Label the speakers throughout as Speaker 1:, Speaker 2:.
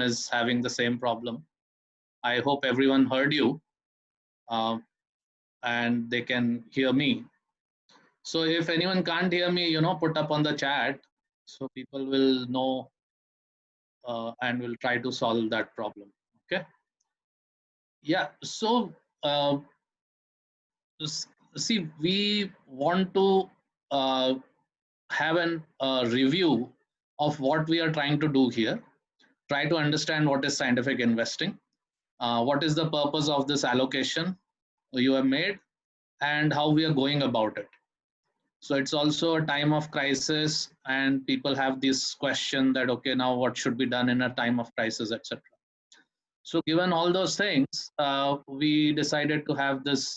Speaker 1: is having the same problem. I hope everyone heard you and they can hear me. So if anyone can't hear me, put up on the chat so people will know and will try to solve that problem. Okay. Yeah. So see, we want to have a review of what we are trying to do here. Try to understand what is scientific investing, what is the purpose of this allocation you have made, and how we are going about it. So it's also a time of crisis, and people have this question that, okay, now what should be done in a time of crisis, etc. So given all those things, we decided to have this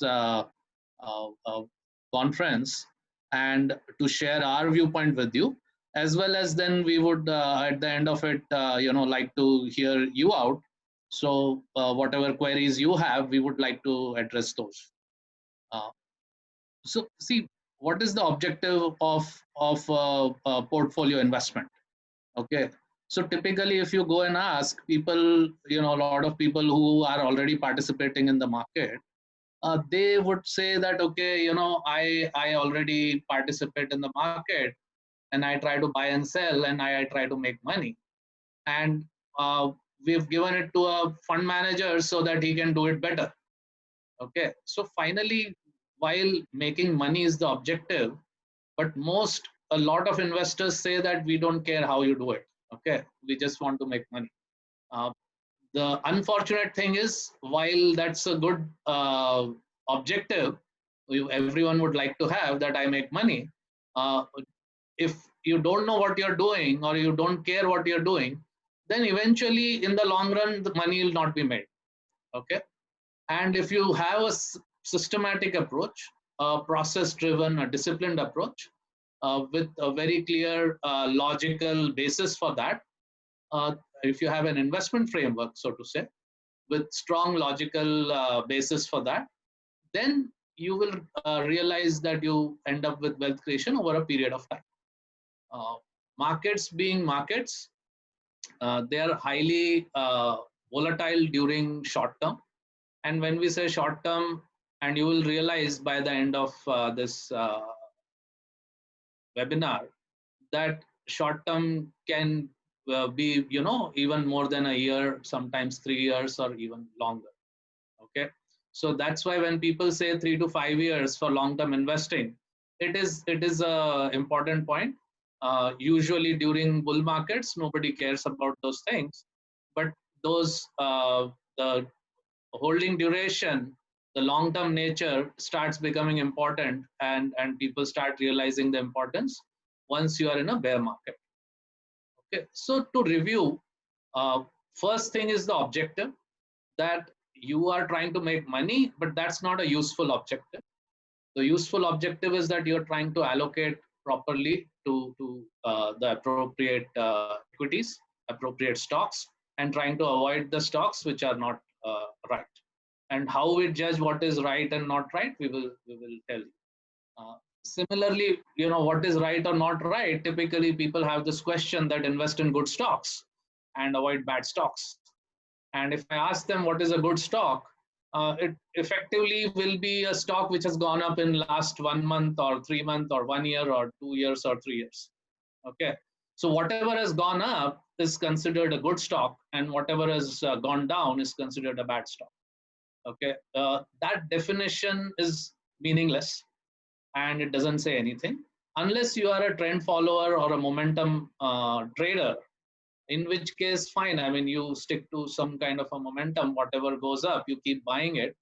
Speaker 1: conference and to share our viewpoint with you, as well as then we would at the end of it like to hear you out. So whatever queries you have, we would like to address those. So see, what is the objective of portfolio investment? Okay, so typically if you go and ask people, a lot of people who are already participating in the market, they would say that, okay, I already participate in the market and I try to buy and sell and I try to make money, and we've given it to a fund manager so that he can do it better. Okay, so finally, while making money is the objective, but a lot of investors say that we don't care how you do it. Okay, we just want to make money. The unfortunate thing is, while that's a good objective, everyone would like to have that I make money. If you don't know what you're doing or you don't care what you're doing, then eventually in the long run, the money will not be made. Okay. And if you have a systematic approach, a process-driven, a disciplined approach, with a very clear logical basis for that, if you have an investment framework, so to say, with strong logical basis for that, then you will realize that you end up with wealth creation over a period of time. Markets being markets, they are highly volatile during short term. And when we say short term, and you will realize by the end of this webinar that short term can be, even more than a year, sometimes 3 years or even longer. Okay. So that's why when people say 3 to 5 years for long-term investing, it is a important point. Usually during bull markets, nobody cares about those things, but those the holding duration, the long-term nature starts becoming important, and people start realizing the importance once you are in a bear market. Okay, so to review, first thing is the objective, that you are trying to make money, but that's not a useful objective. The useful objective is that you're trying to allocate properly to the appropriate equities, appropriate stocks, and trying to avoid the stocks which are not right. And how we judge what is right and not right, we will tell you. Similarly, what is right or not right, typically people have this question that invest in good stocks and avoid bad stocks. And if I ask them what is a good stock, it effectively will be a stock which has gone up in last 1 month or 3 months or 1 year or 2 years or 3 years. Okay, so whatever has gone up is considered a good stock, and whatever has gone down is considered a bad stock. Okay, that definition is meaningless and it doesn't say anything unless you are a trend follower or a momentum trader, in which case fine. I mean, you stick to some kind of a momentum, whatever goes up you keep buying it,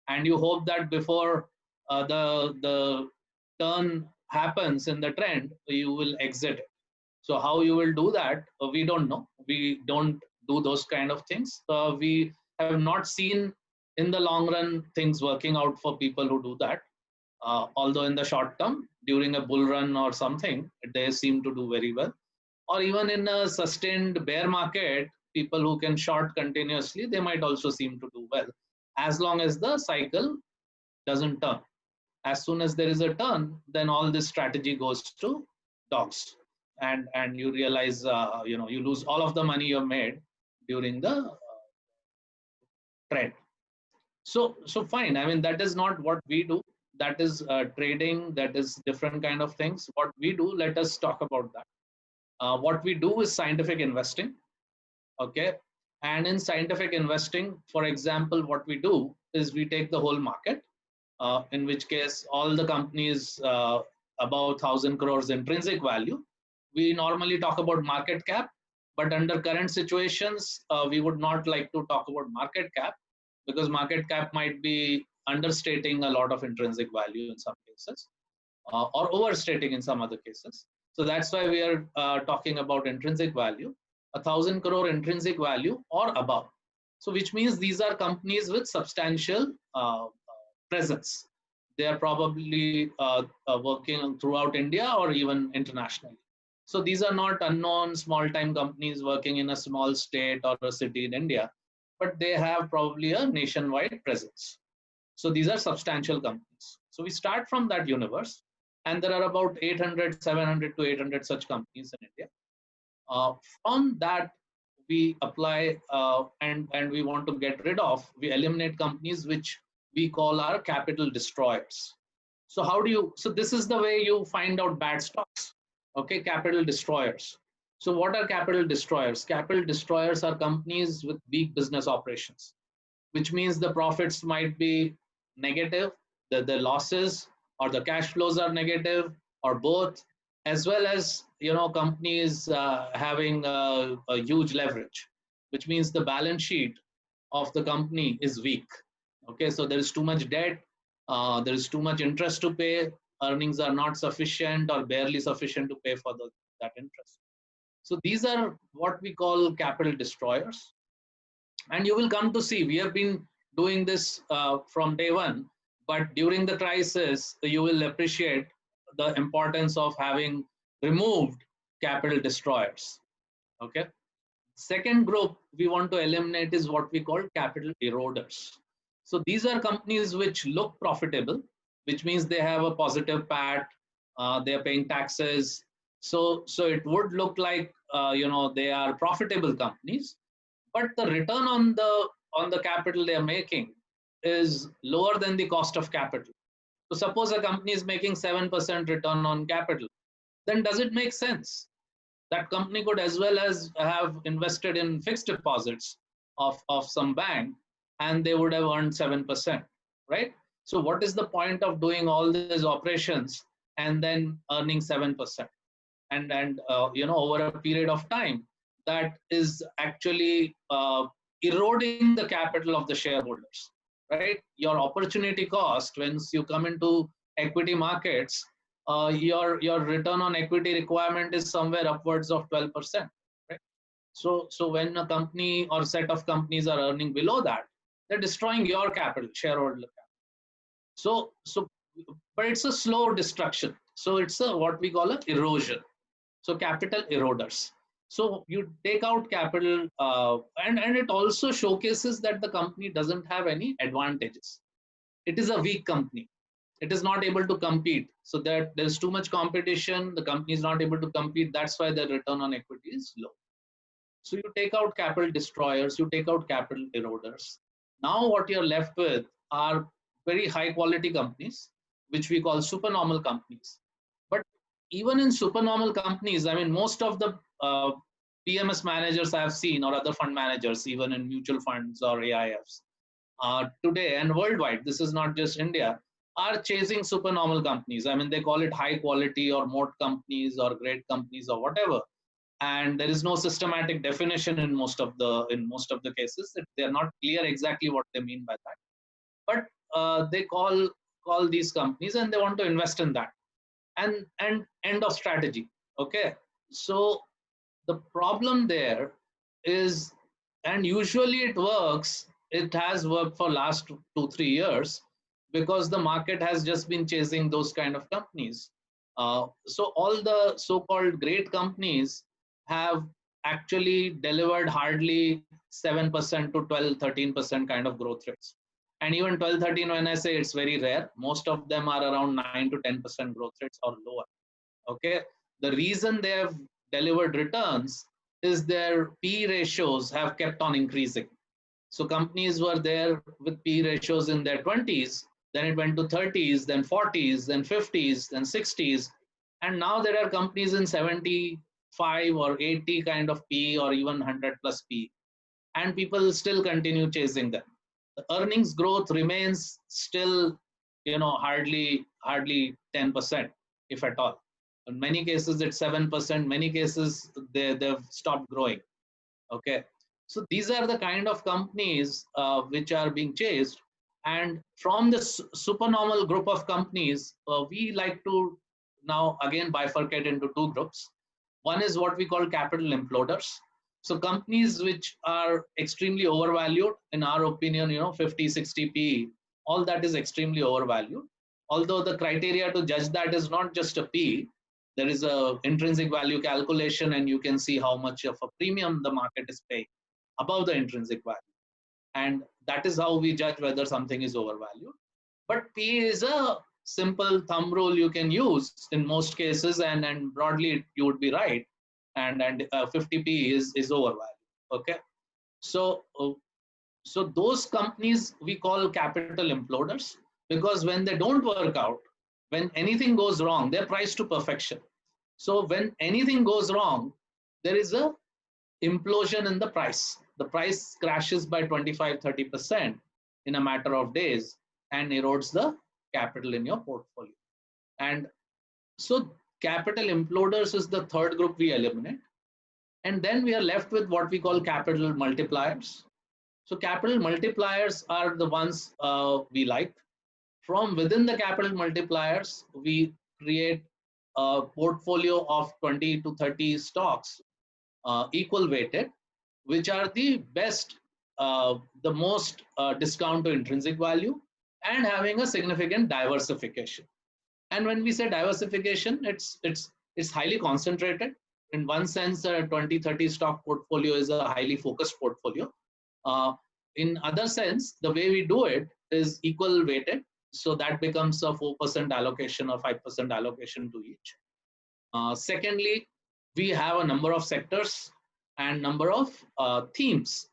Speaker 1: and you hope that before the turn happens in the trend, you will exit it. So how you will do that, we don't know. We don't do those kind of things. We have not seen in the long run things working out for people who do that. Although in the short term, during a bull run or something, they seem to do very well. Or even in a sustained bear market, people who can short continuously, they might also seem to do well, as long as the cycle doesn't turn. As soon as there is a turn, then all this strategy goes to dogs, and you realize you lose all of the money you've made during the trend. So fine. I mean, that is not what we do. That is trading. That is different kind of things. What we do, let us talk about that. What we do is scientific investing. Okay. And in scientific investing, for example, what we do is we take the whole market, in which case all the companies above 1,000 crores intrinsic value. We normally talk about market cap, but under current situations, we would not like to talk about market cap because market cap might be understating a lot of intrinsic value in some cases, or overstating in some other cases. So that's why we are talking about intrinsic value, 1,000 crore intrinsic value or above. So which means these are companies with substantial presence. They are probably working throughout India or even internationally. So these are not unknown small-time companies working in a small state or a city in India, but they have probably a nationwide presence. So these are substantial companies. So we start from that universe, and there are about 800, 700 to 800 such companies in India. From that, we apply and we want to get rid of, we eliminate companies which we call our capital destroyers. So how do you, so this is the way you find out bad stocks. Okay, capital destroyers. So what are capital destroyers? Capital destroyers are companies with weak business operations, which means the profits might be negative, the losses or the cash flows are negative, or both, as well as companies having a huge leverage, which means the balance sheet of the company is weak. Okay, so there is too much debt, there is too much interest to pay, earnings are not sufficient or barely sufficient to pay for that interest. So these are what we call capital destroyers. And you will come to see, we have been doing this from day one, but during the crisis, you will appreciate the importance of having removed capital destroyers. Okay. Second group we want to eliminate is what we call capital eroders. So these are companies which look profitable, which means they have a positive PAT, they are paying taxes. So it would look like they are profitable companies, but the return on the capital they are making is lower than the cost of capital. So suppose a company is making 7% return on capital, then does it make sense? That company could as well as have invested in fixed deposits of some bank and they would have earned 7%, right? So what is the point of doing all these operations and then earning 7%? And over a period of time, that is actually eroding the capital of the shareholders, right? Your opportunity cost, once you come into equity markets, your return on equity requirement is somewhere upwards of 12%, right? So when a company or set of companies are earning below that, they're destroying your capital, shareholder capital. So but it's a slow destruction. So it's what we call an erosion. So capital eroders. So you take out capital, and it also showcases that the company doesn't have any advantages. It is a weak company. It is not able to compete. So that there's too much competition. The company is not able to compete. That's why the return on equity is low. So you take out capital destroyers, you take out capital eroders. Now what you're left with are very high quality companies, which we call supernormal companies. But even in supernormal companies, I mean, most of the PMS managers I have seen, or other fund managers, even in mutual funds or AIFs, today and worldwide, this is not just India, are chasing supernormal companies. I mean, they call it high quality or moat companies or great companies or whatever. And there is no systematic definition in most of the cases. They are not clear exactly what they mean by that. But they call these companies and they want to invest in that. And end of strategy. Okay. So the problem there is, and usually it works, it has worked for last 2-3 years because the market has just been chasing those kind of companies. So all the so-called great companies have actually delivered hardly 7% to 12-13% kind of growth rates. And even 12-13, when I say, it's very rare, most of them are around 9 to 10% growth rates or lower. Okay. The reason they have delivered returns is their P ratios have kept on increasing. So companies were there with P ratios in their 20s, then it went to 30s, then 40s, then 50s, then 60s. And now there are companies in 75 or 80 kind of P or even 100 plus P. And people still continue chasing them. The earnings growth remains still, hardly 10%, if at all. In many cases, it's 7%. Many cases, they've stopped growing. Okay, so these are the kind of companies which are being chased. And from this supernormal group of companies, we like to now again bifurcate into two groups. One is what we call capital imploders. So companies which are extremely overvalued, in our opinion, 50, 60 P, all that is extremely overvalued. Although the criteria to judge that is not just a P, there is a intrinsic value calculation, and you can see how much of a premium the market is paying above the intrinsic value. And that is how we judge whether something is overvalued. But P is a simple thumb rule you can use in most cases, and broadly you would be right. And 50 P is overvalued. Okay, so so those companies we call capital imploders, because when they don't work out, when anything goes wrong, they're priced to perfection. So when anything goes wrong, there is a implosion in the price. The price crashes by 25-30% in a matter of days and erodes the capital in your portfolio. And so capital imploders is the third group we eliminate. And then we are left with what we call capital multipliers. So capital multipliers are the ones we like. From within the capital multipliers, we create a portfolio of 20 to 30 stocks, equal weighted, which are the best, the most discount to intrinsic value, and having a significant diversification. And when we say diversification, it's highly concentrated. In one sense, a 20-30 stock portfolio is a highly focused portfolio. In other sense, the way we do it is equal weighted. So that becomes a 4% allocation or 5% allocation to each. Secondly, we have a number of sectors and number of themes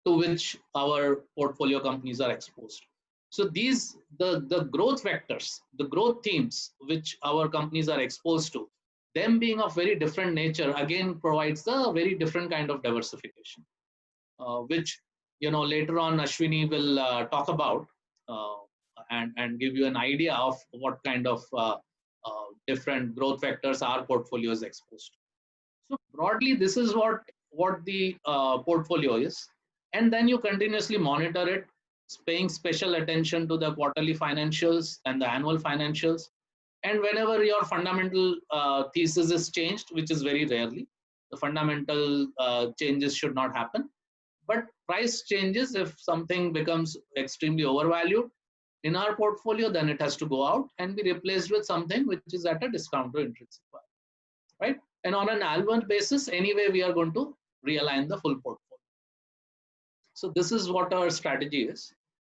Speaker 1: to which our portfolio companies are exposed. So these, the growth vectors, the growth themes which our companies are exposed to, them being of very different nature, again provides a very different kind of diversification, which later on Ashwini will talk about, and give you an idea of what kind of different growth vectors our portfolio is exposed to. So broadly, this is what the portfolio is, and then you continuously monitor it, paying special attention to the quarterly financials and the annual financials. And whenever your fundamental thesis is changed, which is very rarely, the fundamental changes should not happen. But price changes, if something becomes extremely overvalued in our portfolio, then it has to go out and be replaced with something which is at a discount to intrinsic value, right? And on an annual basis, anyway, we are going to realign the full portfolio. So this is what our strategy is.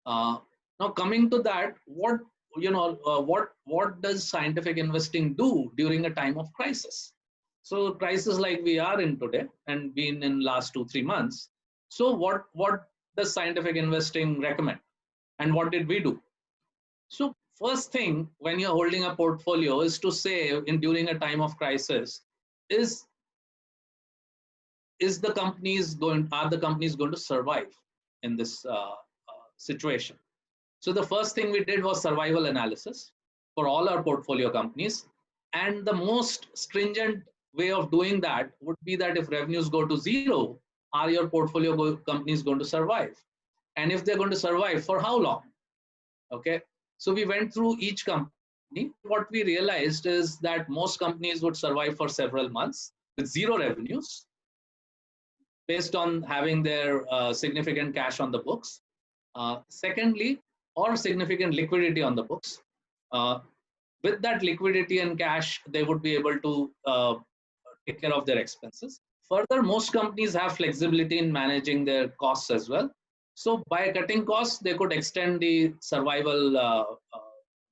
Speaker 1: Now coming to that, what does scientific investing do during a time of crisis? So crisis like we are in today and been in last 2-3 months. So what does scientific investing recommend, and what did we do? So first thing, when you're holding a portfolio, is to say during a time of crisis, are the companies going to survive in this situation? So the first thing we did was survival analysis for all our portfolio companies. And the most stringent way of doing that would be that if revenues go to zero, are your portfolio companies going to survive? And if they're going to survive, for how long? Okay. So we went through each company. What we realized is that most companies would survive for several months with zero revenues, based on having their significant cash on the books. Secondly, or significant liquidity on the books. With that liquidity and cash, they would be able to take care of their expenses. Further, most companies have flexibility in managing their costs as well. So by cutting costs, they could extend the survival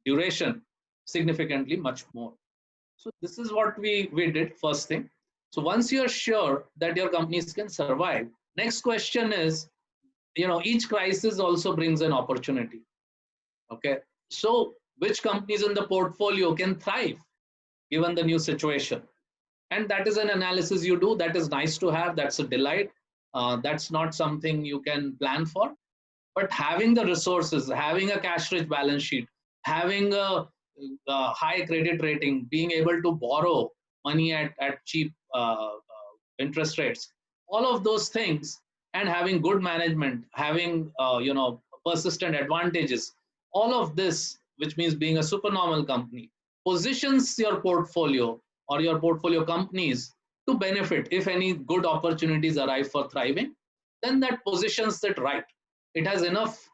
Speaker 1: duration significantly much more. So this is what we did, first thing. So once you're sure that your companies can survive, next question is, each crisis also brings an opportunity. Okay. So which companies in the portfolio can thrive given the new situation? And that is an analysis you do. That is nice to have. That's a delight. That's not something you can plan for. But having the resources, having a cash rich balance sheet, having a high credit rating, being able to borrow money at cheap interest rates, all of those things, and having good management, having persistent advantages, all of this, which means being a supernormal company, positions your portfolio or your portfolio companies to benefit if any good opportunities arrive for thriving. Then that positions it right. It has enough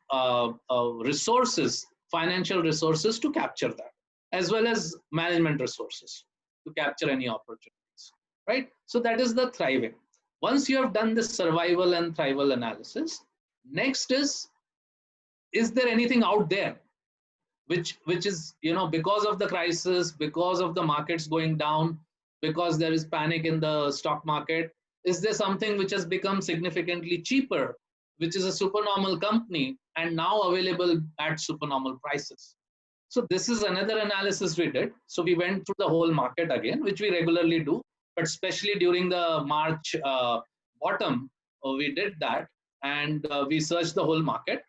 Speaker 1: resources, financial resources to capture that, as well as management resources to capture any opportunities, right? So that is the thriving. Once you have done this survival and thrival analysis, next is there anything out there which is, because of the crisis, because of the markets going down, because there is panic in the stock market, is there something which has become significantly cheaper, which is a supernormal company and now available at supernormal prices? So this is another analysis we did. So we went through the whole market again, which we regularly do, but especially during the March bottom, we did that, and we searched the whole market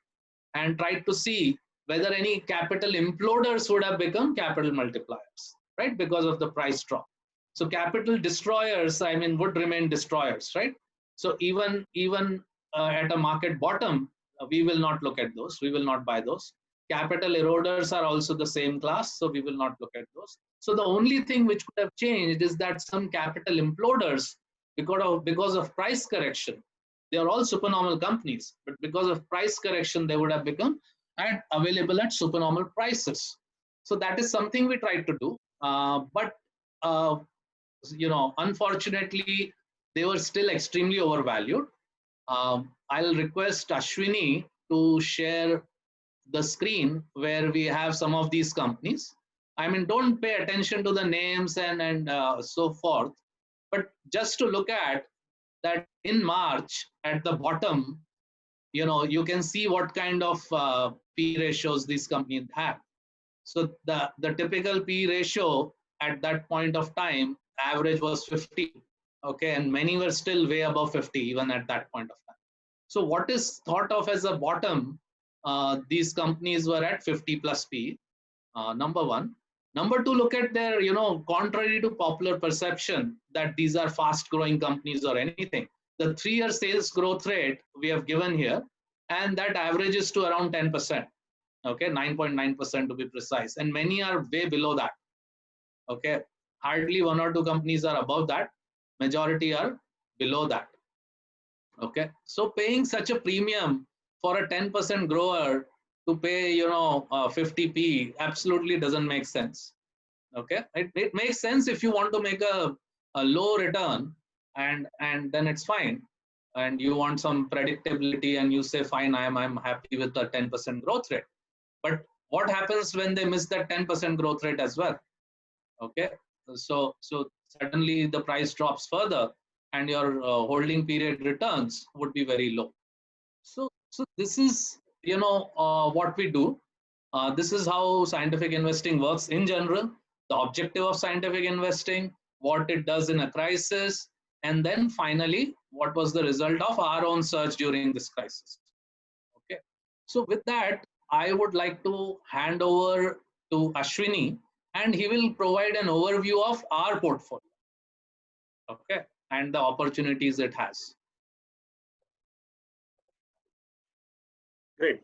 Speaker 1: and tried to see whether any capital imploders would have become capital multipliers, right? Because of the price drop. So capital destroyers, I mean, would remain destroyers, right? So even at a market bottom, we will not look at those. We will not buy those. Capital eroders are also the same class, so we will not look at those. So the only thing which could have changed is that some capital imploders, because of price correction, they are all supernormal companies, but because of price correction, they would have become available at supernormal prices. So that is something we tried to do, but uh, unfortunately, they were still extremely overvalued. I'll request Ashwini to share the screen where we have some of these companies. I mean, don't pay attention to the names and so forth, but just to look at that in March at the bottom, you can see what kind of P ratios these companies have. So the typical P ratio at that point of time, average was 50. Okay, and many were still way above 50 even at that point of time. So what is thought of as a bottom, these companies were at 50 plus P, number one. Number two, look at their, contrary to popular perception that these are fast growing companies or anything, the 3-year sales growth rate we have given here, and that averages to around 10%. Okay, 9.9% to be precise, and many are way below that. Okay, hardly 1 or 2 companies are above that, majority are below that. Okay, so paying such a premium for a 10% grower to pay 50p absolutely doesn't make sense. Okay, it makes sense if you want to make a low return, and then it's fine, and you want some predictability and you say fine, I'm happy with the 10% growth rate. But what happens when they miss that 10% growth rate as well? Okay, so suddenly the price drops further and your holding period returns would be very low. So this is what we do. This is how scientific investing works in general, the objective of scientific investing, what it does in a crisis, and then finally what was the result of our own search during this crisis. Okay, so with that I would like to hand over to Ashwini, and he will provide an overview of our portfolio, okay, and the opportunities it has.
Speaker 2: Great.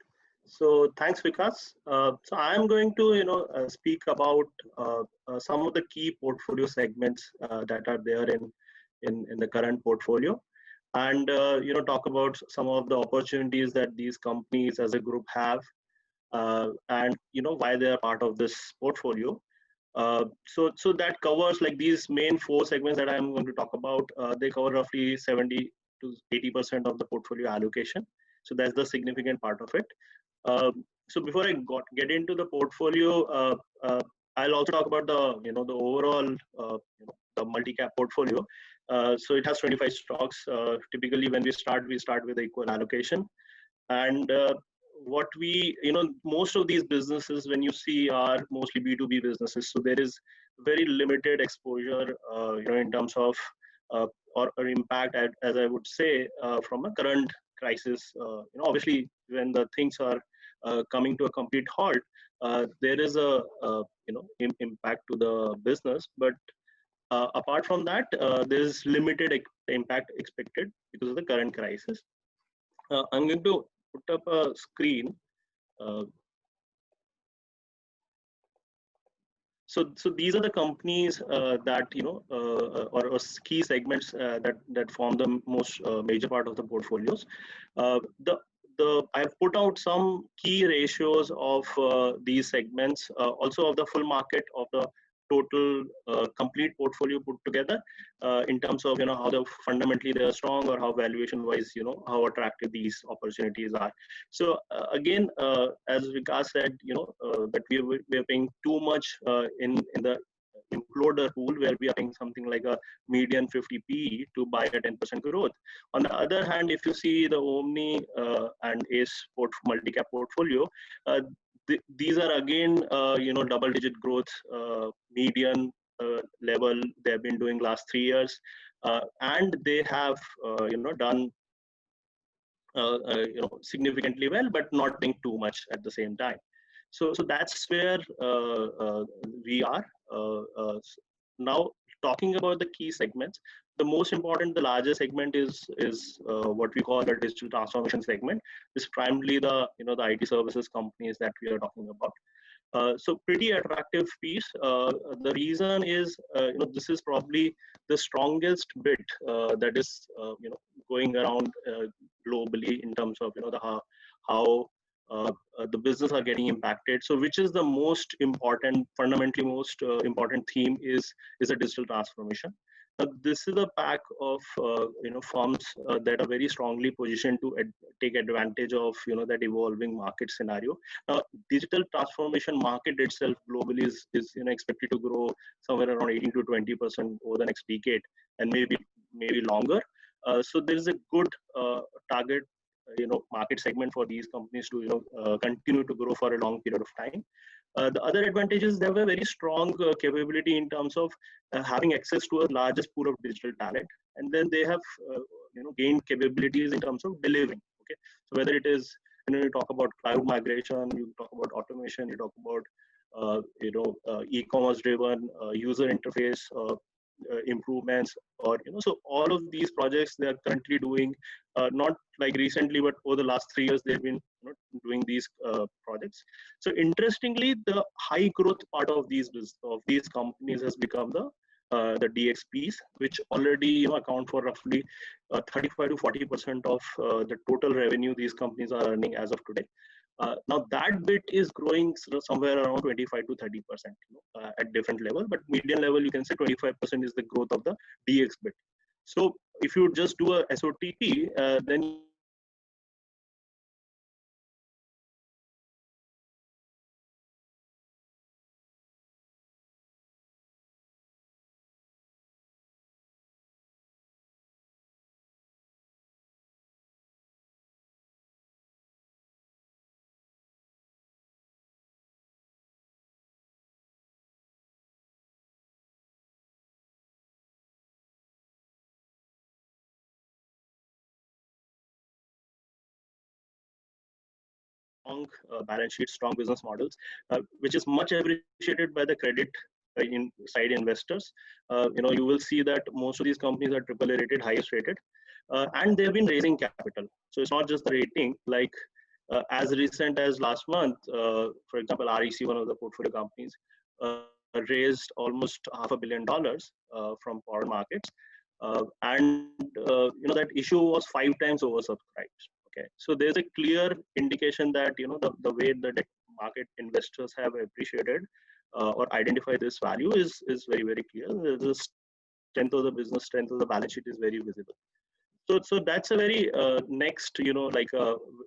Speaker 2: So thanks, Vikas. So I'm going to speak about some of the key portfolio segments that are there in the current portfolio, and talk about some of the opportunities that these companies as a group have, and why they are part of this portfolio. So that covers like these main 4 segments that I'm going to talk about. They cover roughly 70 to 80% of the portfolio allocation. So that's the significant part of it. So before I get into the portfolio, I'll also talk about the the overall the multi-cap portfolio. So it has 25 stocks. Typically, when we start with equal allocation. And what we, most of these businesses, when you see, are mostly B2B businesses. So there is very limited exposure, in terms of or impact, as I would say, from a current crisis. Obviously, when the things are coming to a complete halt, there is impact to the business. But apart from that, there is limited impact expected because of the current crisis. I'm going to put up a screen. Uh, so these are the companies that or key segments that form the most major part of the portfolios. The I've put out some key ratios of these segments, also of the full market, of the total complete portfolio put together, in terms of how fundamentally they are strong, or how valuation wise, how attractive these opportunities are. So again, as Vikas said, that we are paying too much in the imploder pool, where we are paying something like a median 50 P to buy a 10% growth. On the other hand, if you see the Omni and ACE multi-cap portfolio, these are again double-digit growth, median level they have been doing last 3 years, and they have done significantly well, but not paying too much at the same time. So that's where we are now. Talking about the key segments, the most important, the largest segment is what we call the digital transformation segment. Is primarily the the IT services companies that we are talking about. So pretty attractive piece. The reason is, this is probably the strongest bit that is, going around globally, in terms of the how the business are getting impacted. So which is the most important, fundamentally most important theme is a digital transformation. This is a pack of firms that are very strongly positioned to take advantage of that evolving market scenario. Now, digital transformation market itself globally is expected to grow somewhere around 18 to 20% over the next decade, and maybe longer. So there is a good target market segment for these companies to continue to grow for a long period of time. The other advantage is they have a very strong capability in terms of having access to a largest pool of digital talent, and then they have gained capabilities in terms of delivering. Okay, so whether it is you talk about cloud migration, you talk about automation, you talk about e-commerce driven user interface improvements, or so all of these projects they are currently doing, not like recently, but over the last 3 years they've been doing these projects. So interestingly, the high growth part of these companies has become the DXPs, which already account for roughly 35 to 40% of the total revenue these companies are earning as of today. Now that bit is growing somewhere around 25 to 30% at different level, but median level you can say 25% is the growth of the DX bit. So if you just do a SOTP, then you can see that strong balance sheet, strong business models, which is much appreciated by the credit side investors. You will see that most of these companies are AAA rated, highest rated, and they've been raising capital. So it's not just the rating. Like as recent as last month, for example, REC, one of the portfolio companies, raised almost $500 million from foreign markets, and that issue was 5 times oversubscribed. Okay, so there's a clear indication that the way the debt market investors have appreciated or identified this value is very, very clear. The strength of the business, strength of the balance sheet is very visible. So that's a very next,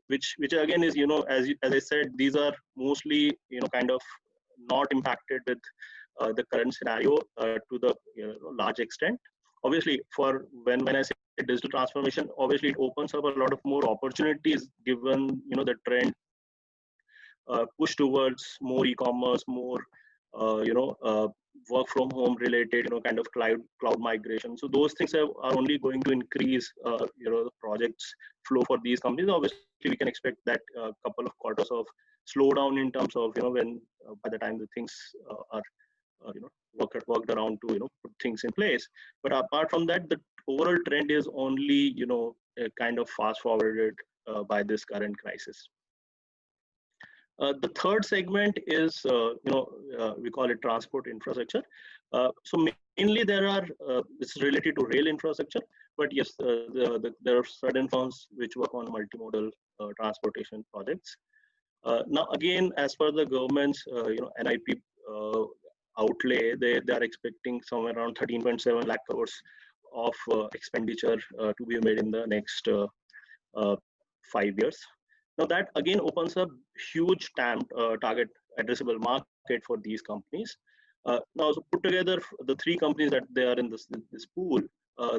Speaker 2: which again is, as I said, these are mostly kind of not impacted with the current scenario to the large extent. obviously, for when I say digital transformation, obviously it opens up a lot of more opportunities given the trend push towards more e-commerce, more work from home related kind of cloud migration. So those things are only going to increase the projects flow for these companies. Obviously we can expect that a couple of quarters of slowdown in terms of when by the time the things are worked around to put things in place. But apart from that, the overall trend is only kind of fast forwarded by this current crisis. The third segment is, we call it transport infrastructure. So mainly it's related to rail infrastructure, but yes, there are certain firms which work on multimodal transportation projects. Now, again, as per the government's, NIP outlay, they are expecting somewhere around 13.7 lakh crores of expenditure to be made in the next 5 years. Now that again opens up huge target addressable market for these companies. Now, so put together the three companies that they are in this pool,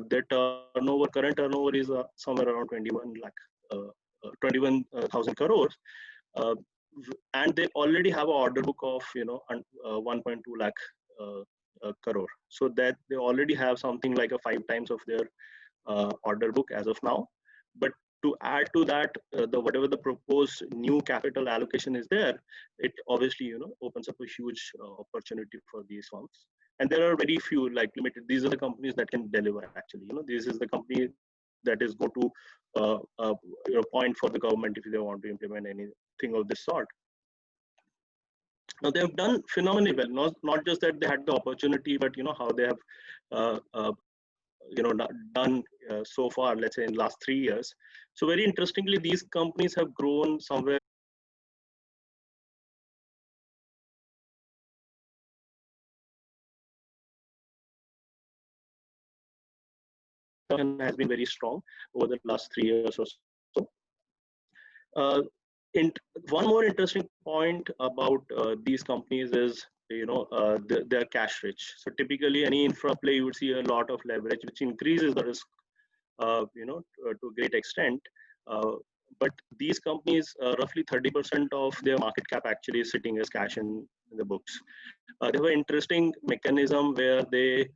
Speaker 2: their current turnover is somewhere around 21,000 crores, and they already have an order book of 1.2 lakh crore. So that they already have something like a 5 times of their order book as of now. But to add to that, whatever the proposed new capital allocation is there, it obviously opens up a huge opportunity for these firms. And there are very few, like limited. These are the companies that can deliver. Actually, this is the company that is go to point for the government if they want to implement anything of this sort. Now they have done phenomenally well. Not just that they had the opportunity, but how they have done so far, let's say in last 3 years. So very interestingly, these companies have grown somewhere has been very strong over the last 3 years or so. One more interesting point about these companies is they're cash rich. So typically any infra play you would see a lot of leverage, which increases the risk to a great extent. But these companies, roughly 30% of their market cap actually is sitting as cash in the books. They have an interesting mechanism where they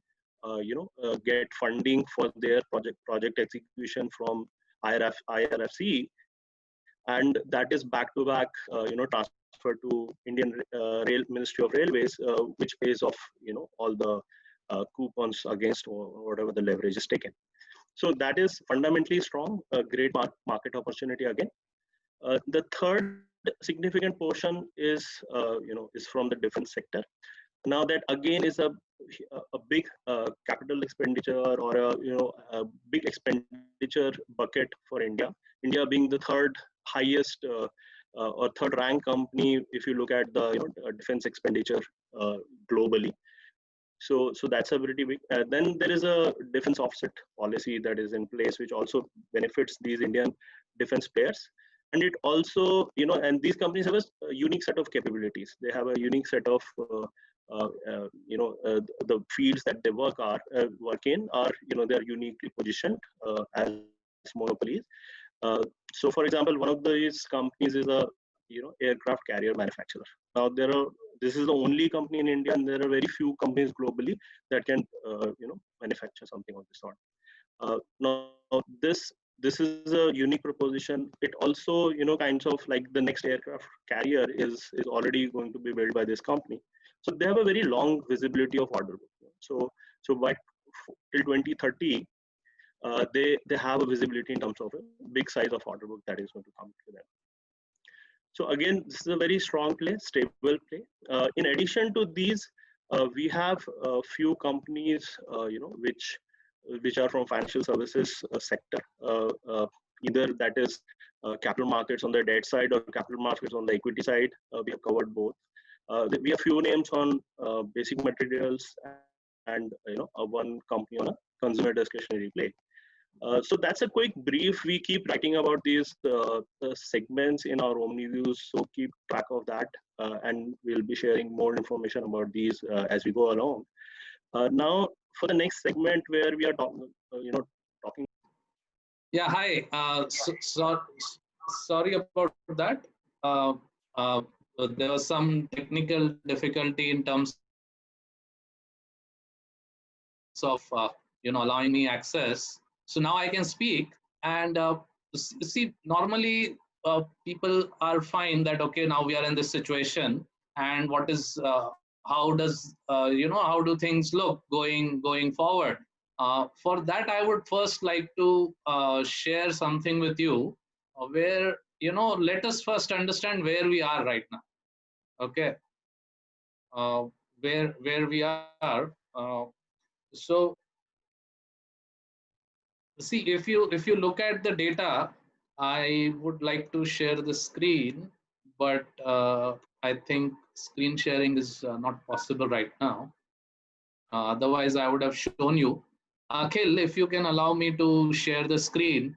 Speaker 2: get funding for their project execution from IRFC, and that is back to back transferred to Indian Ministry of Railways, which pays off all the coupons against whatever the leverage is taken. So that is fundamentally strong, a great market opportunity again. The third significant portion is from the defense sector. Now that again is a big capital expenditure or a big expenditure bucket for India. India being the third highest or third rank company if you look at the defense expenditure globally. So that's a pretty big. Then there is a defense offset policy that is in place, which also benefits these Indian defense players. And it also, and these companies have a unique set of capabilities. They have a unique set of, the fields that they work in are, they are uniquely positioned as monopolies. So, for example, one of these companies is a, aircraft carrier manufacturer. Now, this is the only company in India, and there are very few companies globally that can, manufacture something of this sort. Now, this is a unique proposition. It also, kinds of like the next aircraft carrier is already going to be built by this company. So they have a very long visibility of order book. So by till 2030, they have a visibility in terms of a big size of order book that is going to come to them. So again, this is a very strong play, stable play. In addition to these, we have a few companies, which are from financial services sector. Either that is capital markets on the debt side or capital markets on the equity side. We have covered both. We have few names on basic materials and one company on a consumer discretionary play. So that's a quick brief. We keep writing about these segments in our Omni views, so keep track of that, and we'll be sharing more information about these as we go along. Now, for the next segment where we are talking, talking.
Speaker 1: Yeah, hi. Sorry about that. Uh, uh, there was some technical difficulty in terms of allowing me access. So now I can speak. And see, normally people are fine that okay, now we are in this situation, and what is how does how do things look going forward? For that, I would first like to share something with you, where let us first understand where we are right now. Okay, uh, where we are. So see, if you look at the data, I would like to share the screen, but I think screen sharing is not possible right now. Otherwise, I would have shown you. Akhil, if you can allow me to share the screen,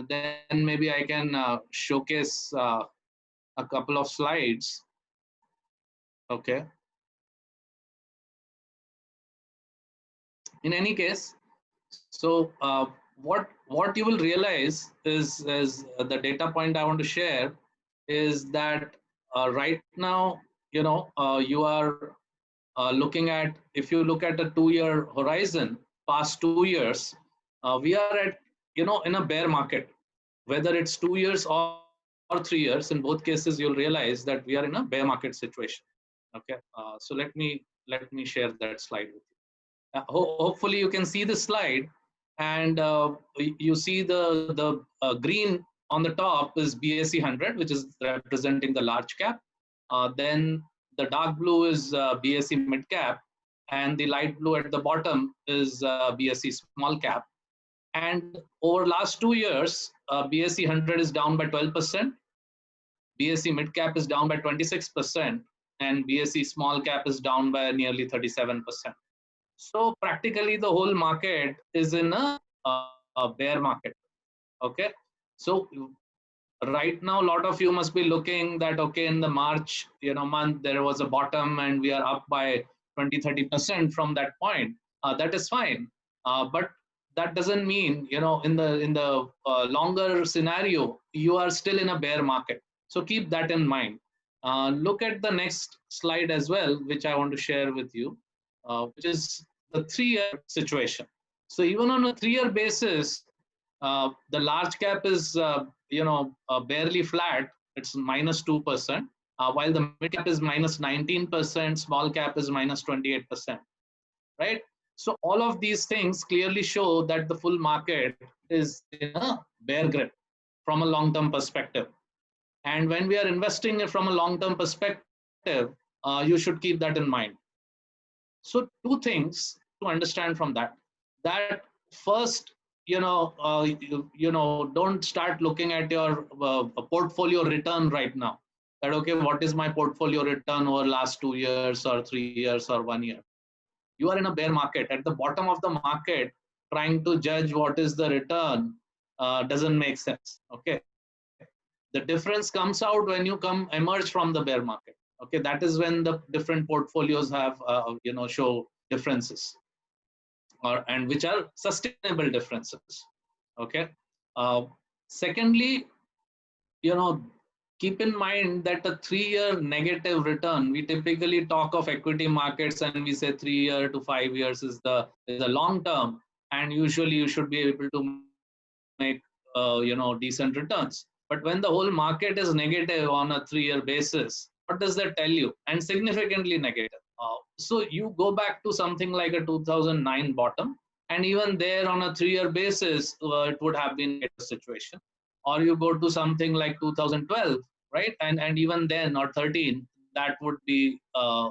Speaker 1: then maybe I can showcase a couple of slides. Okay. In any case, so what you will realize is the data point I want to share is that right now, you are looking at, if you look at a 2-year horizon, past 2 years, we are at, in a bear market. Whether it's 2 years or 3 years, in both cases, you'll realize that we are in a bear market situation. Okay, so let me share that slide with you. Hopefully, you can see the slide, and you see the green on the top is BSE 100, which is representing the large cap. Then the dark blue is BSE mid cap, and the light blue at the bottom is BSE small cap. And over last 2 years, BSE 100 is down by 12%, BSE mid cap is down by 26%, and BSE small cap is down by nearly 37%. So practically the whole market is in a bear market. Okay. So right now, a lot of you must be looking that, okay, in the March, month, there was a bottom and we are up by 20-30% from that point. That is fine. But that doesn't mean, in the longer scenario, you are still in a bear market. So keep that in mind. Look at the next slide as well, which I want to share with you, which is the 3-year situation. So even on a 3-year basis, the large cap is barely flat. It's -2%, while the mid cap is -19%, small cap is -28%. Right. So all of these things clearly show that the full market is in a bear grip from a long-term perspective. And when we are investing from a long-term perspective, you should keep that in mind. So two things to understand from that. That first, don't start looking at your portfolio return right now. That okay, what is my portfolio return over last 2 years or 3 years or 1 year? You are in a bear market. At the bottom of the market, trying to judge what is the return doesn't make sense. Okay, the difference comes out when you emerge from the bear market. Okay, that is when the different portfolios have show differences, and which are sustainable differences. Okay. Secondly, keep in mind that a 3-year negative return, we typically talk of equity markets and we say 3 year to 5 years is the long term, and usually you should be able to make decent returns. But when the whole market is negative on a 3-year basis, what does that tell you? And significantly negative. So you go back to something like a 2009 bottom, and even there on a 3-year basis, it would have been a situation. Or you go to something like 2012, right? And even then, or 13, that would be a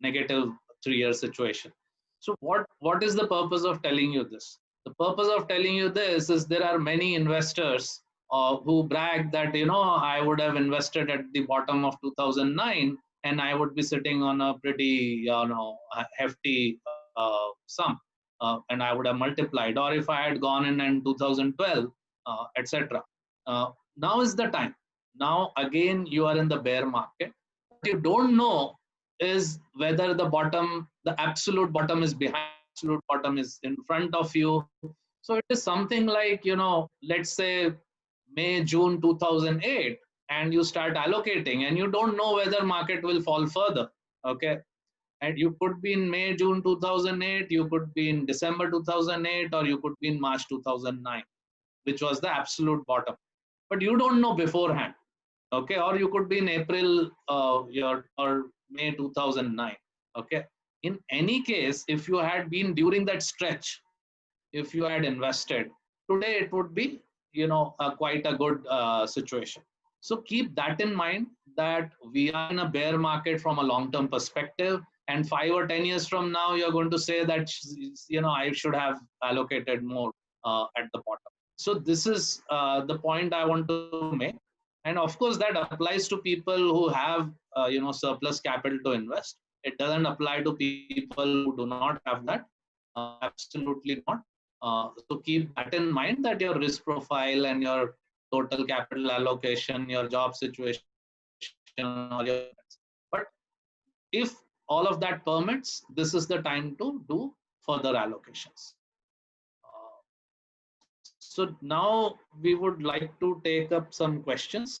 Speaker 1: negative 3-year situation. So what is the purpose of telling you this? The purpose of telling you this is there are many investors who brag that I would have invested at the bottom of 2009 and I would be sitting on a pretty hefty sum, and I would have multiplied, or if I had gone in 2012, etc. Now is the time. Now again you are in the bear market. What you don't know is whether the absolute bottom is behind absolute bottom is in front of you. So it is something like, let's say May, June 2008, and you start allocating and you don't know whether market will fall further. Okay. And you could be in May, June 2008, you could be in December 2008, or you could be in March 2009, which was the absolute bottom. But you don't know beforehand. Okay. Or you could be in April or May 2009. Okay. In any case, if you had been during that stretch, if you had invested today, it would be quite a good situation. So keep that in mind, that we are in a bear market from a long term perspective, and 5 or 10 years from now you're going to say that I should have allocated more at the bottom. So this is the point I want to make. And of course that applies to people who have surplus capital to invest. It doesn't apply to people who do not have that. Absolutely not. So keep that in mind, that your risk profile and your total capital allocation, your job situation, or your but if all of that permits, this is the time to do further allocations. Uh, so now we would like to take up some questions.